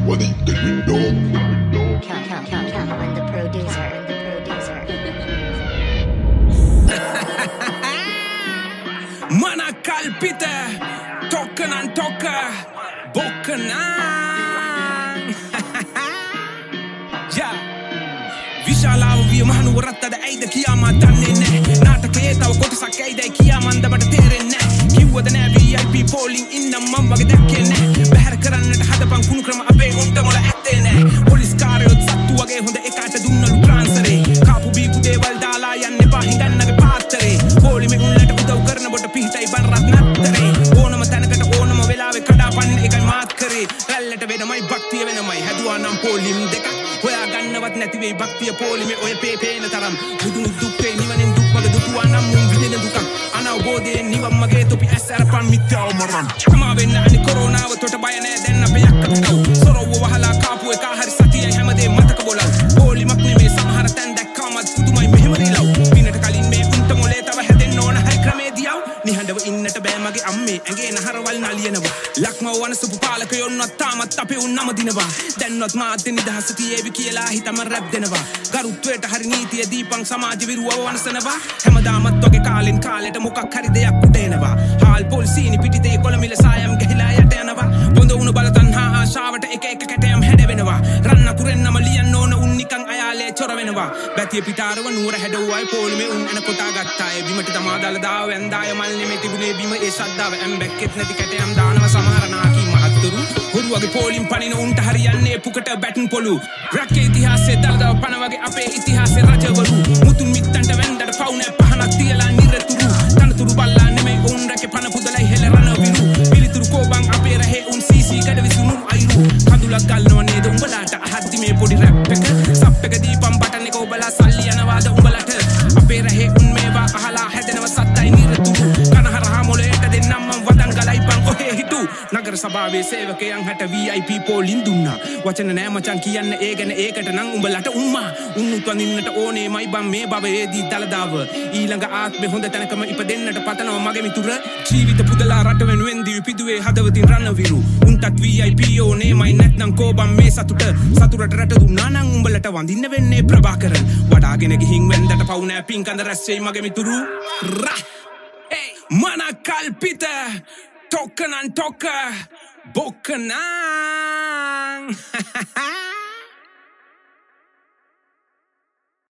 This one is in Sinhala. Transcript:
money, then we know. Come on, the producer. Mana kalpita, tokkanan tokka, bokkanan. Yeah. විශාලාව විය මහනුවරත්තද ඇයිද කියාමා දන්නේ නෑ නාටකයේ තව කොටසක් ඇයිදයි කියාමන්ද මට තේරෙන්නේ නෑ කිව්වද නෑ VIP පෝලිං ඉන්නම් මම වගේ දැක්කේ නෑ බැහැර කරන්නට හදපන් කුණු ක්‍රම අපේ උන්ට මොළ ඇත්තේ නෑ පොලිස් කාරයොත් සත්තු වගේ හොඳ එකාට දුන්නලු ට්‍රාන්ස්ෆරේ කාපු බීපු දේවල් දාලා යන්න එපා හිඟන්නගේ පාත්තරේ පොලිමේ උන්ලට උදව් කරන බොට පිහිටයි බන් රත් නත්තරේ ඕනම තැනකට ඕනම වෙලාවෙ කඩාපන්න එකයි මාත් කරේ රැල්ලට වෙනමයි භක්තිය වෙනමයි හැදුවා නම් පොලිම් දෙකක් හොයා ගන්නවත් නැති වෙයි භක්තිය පොලිමේ ඔය පේන තරම් බුදුන් දුක්ේ නිවනෙන් දුක් මග දුටුවා නම් මුන් විඳින දුකක් අනවබෝධයෙන් නිවන් මගේ තොපි ඇස් අරපන් මිත්‍යාව මරන් තමා වෙන්න අනි කොරෝනාව තොට බය නෑ දැන් අපේ යක්කට කව් සොරව්ව වහලා කාපු එක හරි සතියයි හැමදේ මතක බොලව් පොලිමක් නෙමේ සමහර තැන් දැක්කාමත් පුදුමයි මෙහෙම රිලව් පිනට කලින් මේ උන්ට මොලේ තව හැදෙන්න ඕන හයි ක්‍රමේ දියව් නිහඬව ඉන්නට බෑ මගේ අම්මේ ඇඟේ නහරවල් නලියනවා ලක්මව වනසපු පාලකයොන්වත් තාමත් අපේ උන් නම දිනවා දැන්වත් මාත් නිදහස තියේවි කියලා හිතම රැප් දෙනවා ගරුත්වයට හරි නීතිය දීපං සමාජ විරුවව වනසනවා හැමදාමත් වගේ කාලෙන් කාලෙට මොකක් හරි දෙයක් උඩ එනවා හාල් පොල්සීනි පිටිතේ කොළමිල සායම් ගහිලා යට යනවා බොඳ උණු බල තණ්හා ආශාවට එක එක කැටයම් හැඩවෙනවා රන්න කුරෙන්නම ලියන්න ඕන උන් නිකන් අයාලේ චොර වෙනවා බැතිය පිටාරව නුවර හැඩවුවයි පොලිමේ උන් එන කොටා ගත්තා ඒ බිමට තමා දාලා දාව වැන්දාය මල් නෙමෙයි තිබුණේ බිම ඒ ශද්ධාව ඇම්බැක්කෙත් නැති කැටයම් දානවා සමහර නාකී මහත්තුරු හොරුවගේ පොලිම් පනින උන්ට හරියන්නේ පුකට බැටන් පොලු රැකේ ඉතිහාසයේ දල්දව පන වගේ අපේ ඉතිහාසයේ රජවරු මුතුන් මිත්තන්ට වෙන්දට පවුනේ පහනක් තියලා නිරතුරු තනතුරු බල්ලා නෙමෙයි උන් රැකේ පන පුදලයි හෙල රණ විරු පිළිතුරු කෝබන් අපේ රහේ උන් සීසී කඩ විසුණු අයිරු කඳුලක් ගල්නව නේද උඹලාට අහද්දි මේ පොඩි රැප් එක සප් එක දීපම් බටන් එක ඔබලා සල්ලි යනවාද උඹලට අපේ රහේ උන් මේවා අහලා හැදෙනව සත්තයි නිරතුරු කනහරහා මොලේට දෙන්නම් මම වදන් ගලයි බං ඔහේ හිටු නගර සභාවේ සේවකයන් හැට VIP පොලින් දුන්නා වචන නෑ මචං කියන්න ඒ ගැන ඒකට නම් උඹලට උම්මා උන්නුත් වඳින්නට ඕනේමයි බං මේ භවයේදී දලදාව ඊළඟ ආත්මේ හොඳ තැනකම ඉපදෙන්නට පතනවා මගේ මිතුර ජීවිත පුදලා රට වෙනුවෙන් දිවිපිදුවේ හදවතින් රණවිරු උන්ටත් VIP ඕනේමයි නැත්නම් කෝබම් මේ සතුරට රට දුන්නා නම් උඹලට වඳින්න වෙන්නේ ප්‍රභාකරන් වඩාගෙන ගිහින් වෙන්දට පවු නෑ පින්කඳ රැස් වෙයි මගේ මිතුරු රා මන කල්පිත tokkanan tokka bokkanan